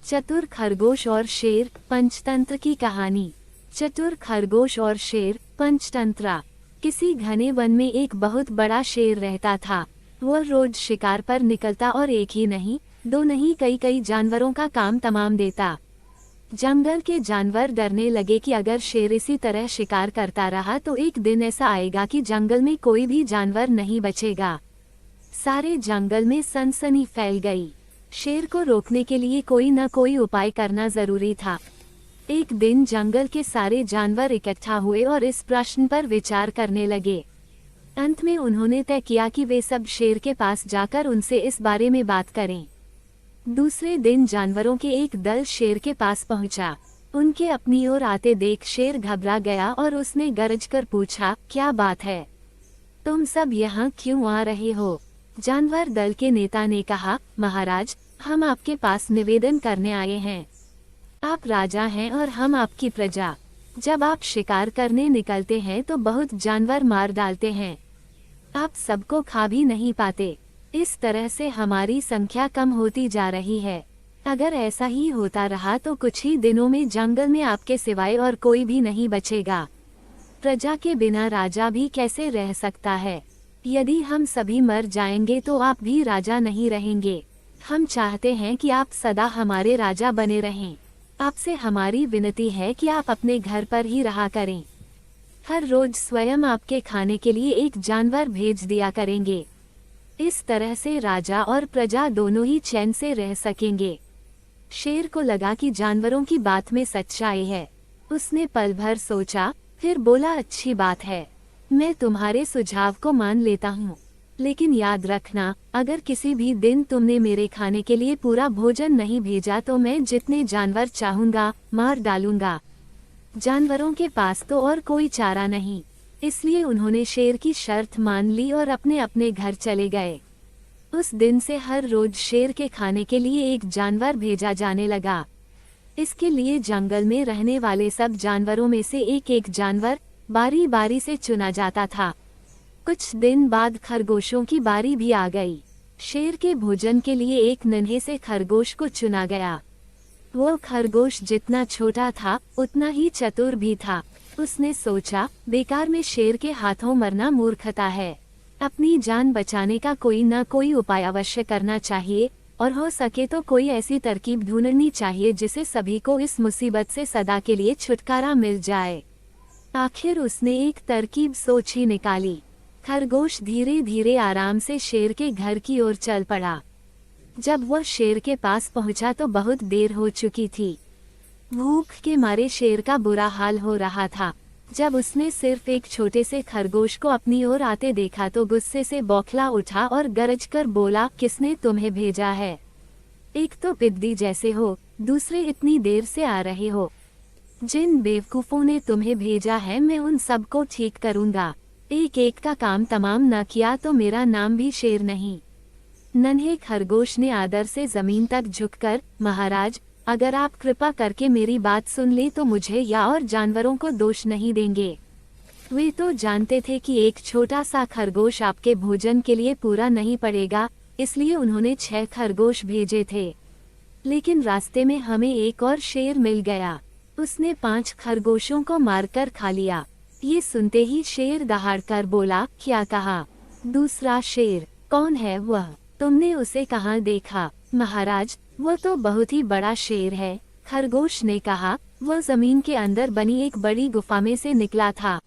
चतुर खरगोश और शेर, पंचतंत्र की कहानी। चतुर खरगोश और शेर, पंचतंत्रा। किसी घने वन में एक बहुत बड़ा शेर रहता था। वह रोज शिकार पर निकलता और एक ही नहीं, दो नहीं, कई कई जानवरों का काम तमाम देता। जंगल के जानवर डरने लगे कि अगर शेर इसी तरह शिकार करता रहा तो एक दिन ऐसा आएगा कि जंगल में कोई भी जानवर नहीं बचेगा। सारे जंगल में सनसनी फैल गई। शेर को रोकने के लिए कोई न कोई उपाय करना जरूरी था। एक दिन जंगल के सारे जानवर इकट्ठा हुए और इस प्रश्न पर विचार करने लगे। अंत में उन्होंने तय किया कि वे सब शेर के पास जाकर उनसे इस बारे में बात करें। दूसरे दिन जानवरों के एक दल शेर के पास पहुंचा। उनके अपनी ओर आते देख शेर घबरा गया और उसने गरजकर पूछा, क्या बात है? तुम सब यहाँ क्यों आ रहे हो? जानवर दल के नेता ने कहा, महाराज, हम आपके पास निवेदन करने आए हैं। आप राजा हैं और हम आपकी प्रजा। जब आप शिकार करने निकलते हैं तो बहुत जानवर मार डालते हैं। आप सबको खा भी नहीं पाते। इस तरह से हमारी संख्या कम होती जा रही है। अगर ऐसा ही होता रहा तो कुछ ही दिनों में जंगल में आपके सिवाय और कोई भी नहीं बचेगा। प्रजा के बिना राजा भी कैसे रह सकता है? यदि हम सभी मर जाएंगे तो आप भी राजा नहीं रहेंगे। हम चाहते हैं कि आप सदा हमारे राजा बने रहें। आपसे हमारी विनती है कि आप अपने घर पर ही रहा करें। हर रोज स्वयं आपके खाने के लिए एक जानवर भेज दिया करेंगे। इस तरह से राजा और प्रजा दोनों ही चैन से रह सकेंगे। शेर को लगा कि जानवरों की बात में सच्चाई है। उसने पल भर सोचा, फिर बोला, अच्छी बात है, मैं तुम्हारे सुझाव को मान लेता हूँ, लेकिन याद रखना, अगर किसी भी दिन तुमने मेरे खाने के लिए पूरा भोजन नहीं भेजा तो मैं जितने जानवर चाहूंगा मार डालूंगा। जानवरों के पास तो और कोई चारा नहीं, इसलिए उन्होंने शेर की शर्त मान ली और अपने अपने घर चले गए। उस दिन से हर रोज शेर के खाने के लिए एक जानवर भेजा जाने लगा। इसके लिए जंगल में रहने वाले सब जानवरों में से एक एक जानवर बारी बारी से चुना जाता था। कुछ दिन बाद खरगोशों की बारी भी आ गई। शेर के भोजन के लिए एक नन्हे से खरगोश को चुना गया। वो खरगोश जितना छोटा था उतना ही चतुर भी था। उसने सोचा, बेकार में शेर के हाथों मरना मूर्खता है। अपनी जान बचाने का कोई न कोई उपाय अवश्य करना चाहिए और हो सके तो कोई ऐसी तरकीब ढूंढनी चाहिए जिससे सभी को इस मुसीबत से सदा के लिए छुटकारा मिल जाए। आखिर उसने एक तरकीब सोच ही निकाली। खरगोश धीरे धीरे आराम से शेर के घर की ओर चल पड़ा। जब वह शेर के पास पहुंचा तो बहुत देर हो चुकी थी। भूख के मारे शेर का बुरा हाल हो रहा था। जब उसने सिर्फ एक छोटे से खरगोश को अपनी ओर आते देखा तो गुस्से से बौखला उठा और गरजकर बोला, किसने तुम्हें भेजा है? एक तो पिद्दी जैसे हो, दूसरे इतनी देर से आ रहे हो। जिन बेवकूफों ने तुम्हें भेजा है मैं उन सबको ठीक करूंगा। एक एक का काम तमाम न किया तो मेरा नाम भी शेर नहीं। नन्हे खरगोश ने आदर से जमीन तक झुककर, महाराज, अगर आप कृपा करके मेरी बात सुन ले तो मुझे या और जानवरों को दोष नहीं देंगे। वे तो जानते थे कि एक छोटा सा खरगोश आपके भोजन के लिए पूरा नहीं पड़ेगा, इसलिए उन्होंने 6 खरगोश भेजे थे। लेकिन रास्ते में हमें एक और शेर मिल गया। उसने 5 खरगोशों को मारकर खा लिया। ये सुनते ही शेर दहाड़कर बोला, क्या कहा? दूसरा शेर? कौन है वह? तुमने उसे कहाँ देखा? महाराज, वो तो बहुत ही बड़ा शेर है। खरगोश ने कहा, वह जमीन के अंदर बनी एक बड़ी गुफा में से निकला था।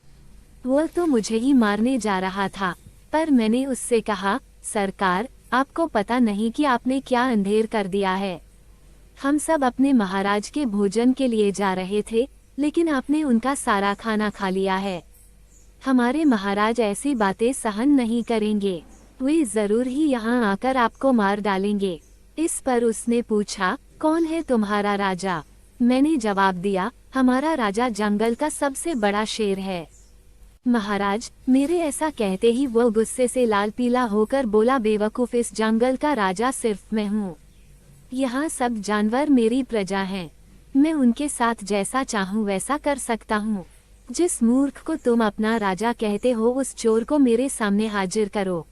वह तो मुझे ही मारने जा रहा था, पर मैंने उससे कहा, सरकार, आपको पता नहीं कि आपने क्या अंधेर कर दिया है। हम सब अपने महाराज के भोजन के लिए जा रहे थे, लेकिन आपने उनका सारा खाना खा लिया है। हमारे महाराज ऐसी बातें सहन नहीं करेंगे। वे जरूर ही यहाँ आकर आपको मार डालेंगे। इस पर उसने पूछा, कौन है तुम्हारा राजा? मैंने जवाब दिया, हमारा राजा जंगल का सबसे बड़ा शेर है। महाराज, मेरे ऐसा कहते ही वो गुस्से से लाल पीला होकर बोला, बेवकूफ, इस जंगल का राजा सिर्फ मैं हूँ। यहाँ सब जानवर मेरी प्रजा हैं। मैं उनके साथ जैसा चाहूँ वैसा कर सकता हूँ। जिस मूर्ख को तुम अपना राजा कहते हो उस चोर को मेरे सामने हाजिर करो।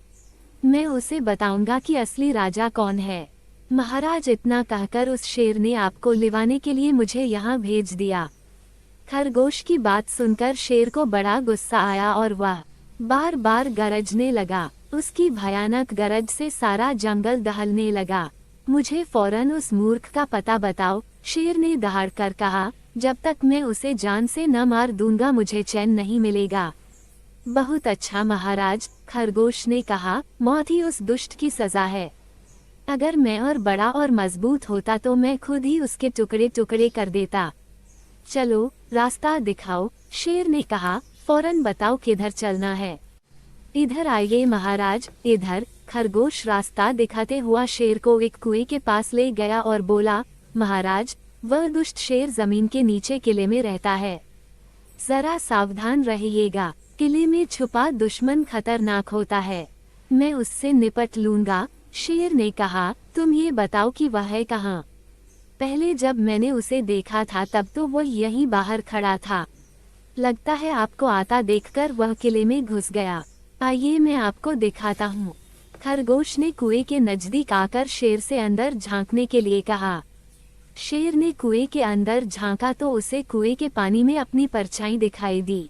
मैं उसे बताऊंगा कि असली राजा कौन है। महाराज, इतना कहकर उस शेर ने आपको लिवाने के लिए मुझे यहाँ भेज दिया। खरगोश की बात सुनकर शेर को बड़ा गुस्सा आया और वह बार बार गरजने लगा। उसकी भयानक गरज से सारा जंगल दहलने लगा। मुझे फौरन उस मूर्ख का पता बताओ, शेर ने दहाड़ कर कहा। जब तक मैं उसे जान से न मार दूंगा मुझे चैन नहीं मिलेगा। बहुत अच्छा महाराज, खरगोश ने कहा, मौत ही उस दुष्ट की सजा है। अगर मैं और बड़ा और मजबूत होता तो मैं खुद ही उसके टुकड़े टुकड़े कर देता। चलो रास्ता दिखाओ, शेर ने कहा। फौरन बताओ किधर चलना है। इधर आइए महाराज, इधर। खरगोश रास्ता दिखाते हुआ शेर को एक कुएं के पास ले गया और बोला, महाराज, वह दुष्ट शेर जमीन के नीचे किले में रहता है। जरा सावधान रहिएगा, किले में छुपा दुश्मन खतरनाक होता है। मैं उससे निपट लूंगा। शेर ने कहा, तुम ये बताओ कि वह है कहाँ? पहले जब मैंने उसे देखा था तब तो वह यहीं बाहर खड़ा था। लगता है आपको आता देखकर वह किले में घुस गया। आइए मैं आपको दिखाता हूँ। खरगोश ने कुएं के नजदीक आकर शेर से अंदर झांकने के लिए कहा। शेर ने कुएं के अंदर झांका तो उसे कुएं के पानी में अपनी परछाई दिखाई दी।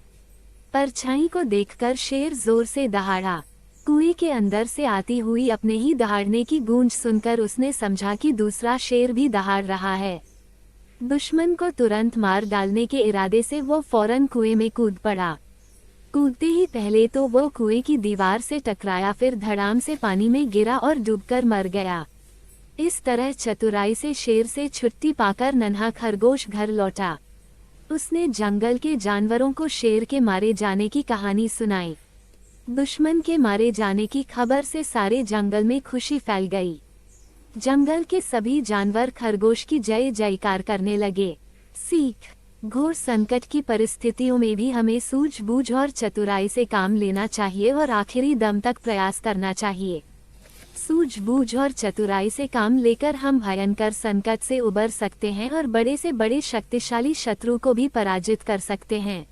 परछाई को देखकर शेर जोर से दहाड़ा। कुएं के अंदर से आती हुई अपने ही दहाड़ने की गूंज सुनकर उसने समझा कि दूसरा शेर भी दहाड़ रहा है। दुश्मन को तुरंत मार डालने के इरादे से वो फौरन कुएं में कूद पड़ा। कूदते ही पहले तो वो कुएं की दीवार से टकराया, फिर धड़ाम से पानी में गिरा और डूबकर मर गया। इस तरह चतुराई से शेर से छुट्टी पाकर नन्हा खरगोश घर लौटा। उसने जंगल के जानवरों को शेर के मारे जाने की कहानी सुनाई। दुश्मन के मारे जाने की खबर से सारे जंगल में खुशी फैल गई। जंगल के सभी जानवर खरगोश की जय जयकार करने लगे। सीख: घोर संकट की परिस्थितियों में भी हमें सूझबूझ और चतुराई से काम लेना चाहिए और आखिरी दम तक प्रयास करना चाहिए। सूझबूझ और चतुराई से काम लेकर हम भयंकर संकट से उबर सकते हैं और बड़े से बड़े शक्तिशाली शत्रु को भी पराजित कर सकते हैं।